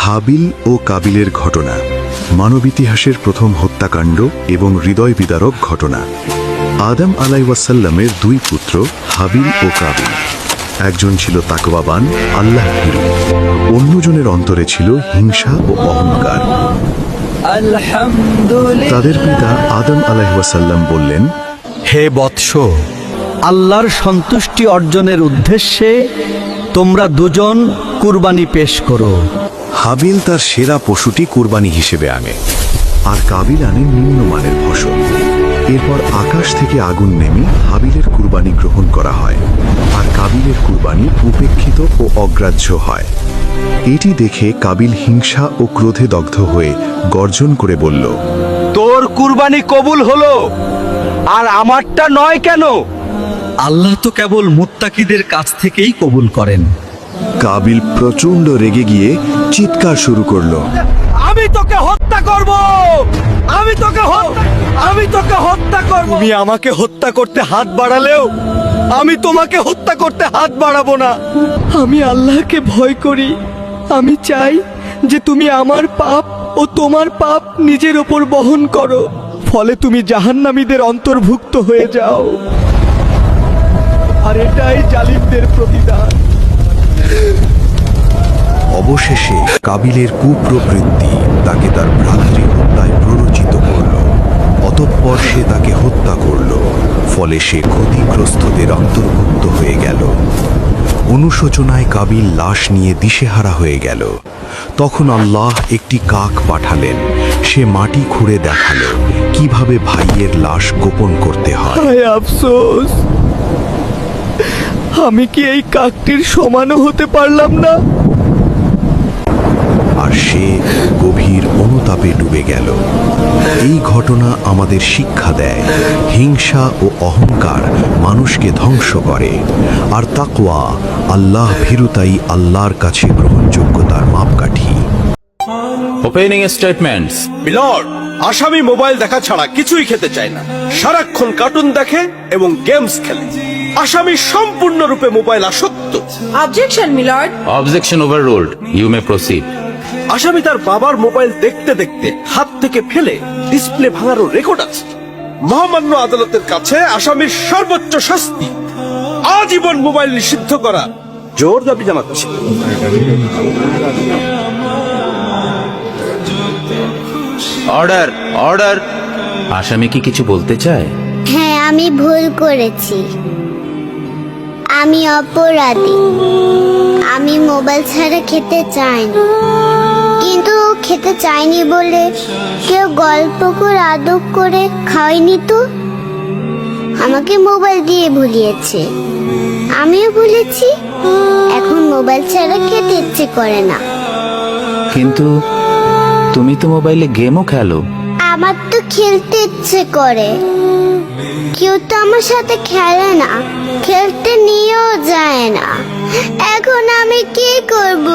হাবিল ও কাবিলের ঘটনা মানব ইতিহাসের প্রথম হত্যাকাণ্ড এবং হৃদয় বিদারক ঘটনা। আদম আলাইহিসসালামের দুই পুত্র হাবিল ও কাবিল। একজন ছিল তাকওয়াবান, আল্লাহ ভীরু, অন্যজনের অন্তরে ছিল হিংসা ও অহংকার। তাদের পিতা আদম আলাইহিসসালাম বললেন, হে বৎস, আল্লাহর সন্তুষ্টি অর্জনের উদ্দেশ্যে তোমরা দুজন কুরবানি পেশ করো। হাবিল তার সেরা পশুটি কুরবানি হিসেবে আনে, আর কাবিল আনে নিম্নমানের ফসল। এরপর আকাশ থেকে আগুন নেমে হাবিলের কুরবানি গ্রহণ করা হয়, আর কাবিলের কুরবানি উপেক্ষিত ও অগ্রাহ্য হয়। এটি দেখে কাবিল হিংসা ও ক্রোধে দগ্ধ হয়ে গর্জন করে বলল, তোর কুরবানি কবুল হলো, আর আমারটা নয় কেন? আল্লাহ তো কেবল মুত্তাকিদের কাছ থেকেই কবুল করেন। কাবিল প্রচণ্ড রেগে গিয়ে চিৎকার শুরু করলো, আমি তোকে হত্যা করব, আমি তোকে হত্যা করব। তুমি আমাকে হত্যা করতে হাত বাড়ালেও আমি তোমাকে হত্যা করতে হাত বাড়াবো না। আমি আল্লাহকে ভয় করি। আমি চাই যে তুমি আমার পাপ ও তোমার পাপ নিজের ওপর বহন করো, ফলে তুমি জাহান্নামীদের অন্তর্ভুক্ত হয়ে যাও। আর এটাই জালিমদের প্রতিদান। অবশেষে কাবিলের কুপ্রবৃত্তি তাকে তার ভ্রাতৃ হত্যায় প্ররোচিত করল। অতঃপর সে তাকে হত্যা করল, ফলে সে ক্ষতিগ্রস্তদের অন্তর্ভুক্ত হয়ে গেল। অনুশোচনায় কাবিল লাশ নিয়ে দিশেহারা হয়ে গেল। তখন আল্লাহ একটি কাক পাঠালেন। সে মাটি খুঁড়ে দেখালো কিভাবে ভাইয়ের লাশ গোপন করতে হয়। হায় আফসোস, আমি কি এই কাকটির সমানও হতে পারলাম না? আর সে গভীর অনুতাপে ডুবে গেল। এই ঘটনা আমাদের শিক্ষা দেয়, হিংসা ও অহংকার মানুষকে ধ্বংস করে, আর তাকওয়া, আল্লাহ ভীরুতাই আল্লাহর কাছে গ্রহণযোগ্যতার মাপকাঠি। Opening statements. মিলর্ড, আসামি মোবাইল দেখা ছাড়া কিছুই খেতে চায় না। সারাক্ষণ কার্টুন দেখে এবং গেমস খেলে। আসামি সম্পূর্ণরূপে মোবাইল আসক্ত। Objection, my lord. Objection overruled. You may proceed. আসামি তার বাবার মোবাইল দেখতে দেখতে হাত থেকে ফেলে ডিসপ্লে ভাঙারও রেকর্ড আছে। মহামান্য আদালতের কাছে আসামির সর্বোচ্চ শাস্তি আজীবন মোবাইল নিষিদ্ধ করা জোর দাবি জানাচ্ছে। Order, order. আসামি কি কিছু বলতে চায়? হ্যাঁ, আমি ভুল করেছি। আমি অপরাধী। আমি মোবাইল ছাড়া খেতে চাইনি, কিন্তু খেতে চাইনি বলে কেউ গল্প করে আদব করে খাওয়াইনি তো। আমাকে মোবাইল দিয়ে ভুলিয়েছে, আমিও ভুলেছি। এখন মোবাইল ছাড়া খেতে ইচ্ছে করে না। কিন্তু তুমি তো মোবাইলে গেমও খেলো। আমার তো খেলতে ইচ্ছে করে, কেউ তো আমার সাথে খেলে না, খেলতে নিয়েও যায় না। এখন আমি কি করব?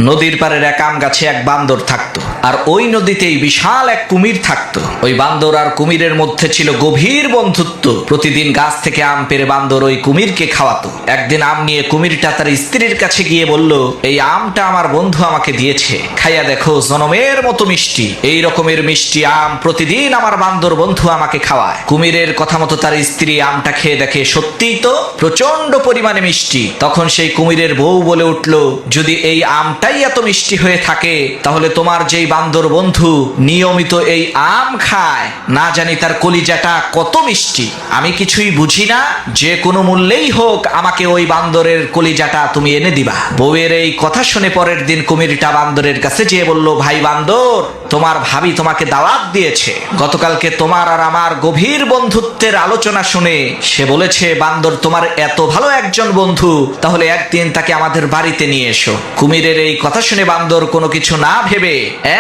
নদীর পাড়ের এক আম গাছে এক বান্দর থাকতো, আর ওই নদীতেই বিশাল এক কুমির থাকতো। ওই বান্দর আর কুমিরের মধ্যে ছিল গভীর বন্ধুত্ব। প্রতিদিন গাছ থেকে আম পেড়ে বান্দর ওই কুমিরকে খাওয়াতো। একদিন আম নিয়ে কুমিরটা তার স্ত্রীর কাছে গিয়ে বলল, এই আমটা আমার বন্ধু আমাকে দিয়েছে, খাইয়া দেখো, জনমের মতো মিষ্টি। এই রকমের মিষ্টি আম প্রতিদিন আমার বান্দর বন্ধু আমাকে খাওয়ায়। কুমিরের কথা মতো তার স্ত্রী আমটা খেয়ে দেখে সত্যিই তো প্রচন্ড পরিমাণে মিষ্টি। তখন সেই কুমিরের বউ বলে উঠল, যদি এই আমটাই এত মিষ্টি হয়ে থাকে, তাহলে তোমার যেই বান্দর বন্ধু নিয়মিত এই আম খায়, না জানি তার কলিজাটা কত মিষ্টি। আমি কিছুই বুঝি না, যে কোনো মূল্যেই হোক আমাকে ওই বান্দরের কলিজাটা তুমি এনে দিবা। বউয়ের এই কথা শুনে পরের দিন কুমিরটা বান্দরের কাছে যেয়ে বলল, ভাই বান্দর, তোমার ভাবি তোমাকে দাওয়াত দিয়েছে। গতকালকে তোমার আর আমার গভীর বন্ধুত্বের আলোচনা শুনে সে বলেছে, বান্দর তোমার এত ভালো একজন বন্ধু, তাহলে একদিন তাকে আমাদের বাড়িতে নিয়ে এসো। কুমিরের এই কথা শুনে বান্দর কোনো কিছু না ভেবে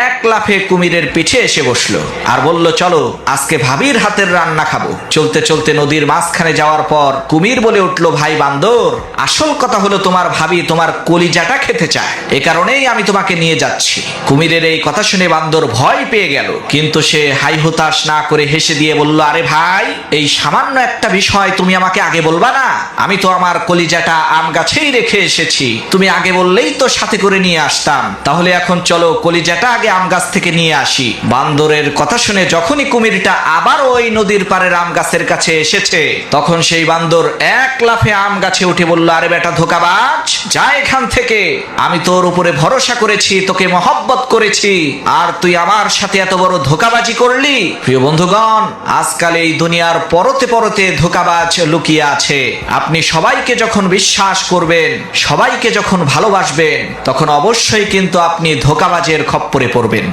এক লাফে কুমিরের পিঠে এসে বসলো আর বলল, চলো আজকে ভাবির হাতের রান্না খাবো। চলতে চলতে নদীর মাঝখানে যাওয়ার পর কুমির বলে উঠল, ভাই বান্দর, আসল কথা হলো তোমার ভাবি তোমার কলিজাটা খেতে চায়, এ কারণেই আমি তোমাকে নিয়ে যাচ্ছি। কুমিরের এই কথা শুনে বান্দর বান্দর ভয় পেয়ে গেল, কিন্তু সে হাই হুতাশ না করে হেসে দিয়ে বলল, আরে ভাই, এই সামান্য একটা বিষয় তুমি আমাকে আগে বলবা না? আমি তো আমার কলিজাটা আম গাছেই রেখে এসেছি, তুমি আগে বললেই তো সাথে করে নিয়ে আসতাম। তাহলে এখন চলো কলিজাটা আগে আম গাছ থেকে নিয়ে আসি। বান্দরের কথা শুনে যখনই কুমিরটা আবার ওই নদীর পাড়ের আম গাছের কাছে এসেছে, তখন সেই বান্দর এক লাফে আম গাছে উঠে বলল, আরে বেটা ধোঁকাবাজ, যা এখান থেকে। আমি তোর উপরে ভরসা করেছি, তোকে মহব্বত করেছি, আর তুই আমার সাথে এত বড় ধোঁকাবাজি করলি। প্রিয় বন্ধুগণ, আজকাল এই দুনিয়ার পরতে পরতে ধোঁকাবাজ লুকিয়ে আছে। আপনি সবাইকে যখন বিশ্বাস করবেন, সবাইকে যখন ভালোবাসবেন, তখন অবশ্যই কিন্তু আপনি ধোঁকাবাজের খপ্পরে পড়বেন।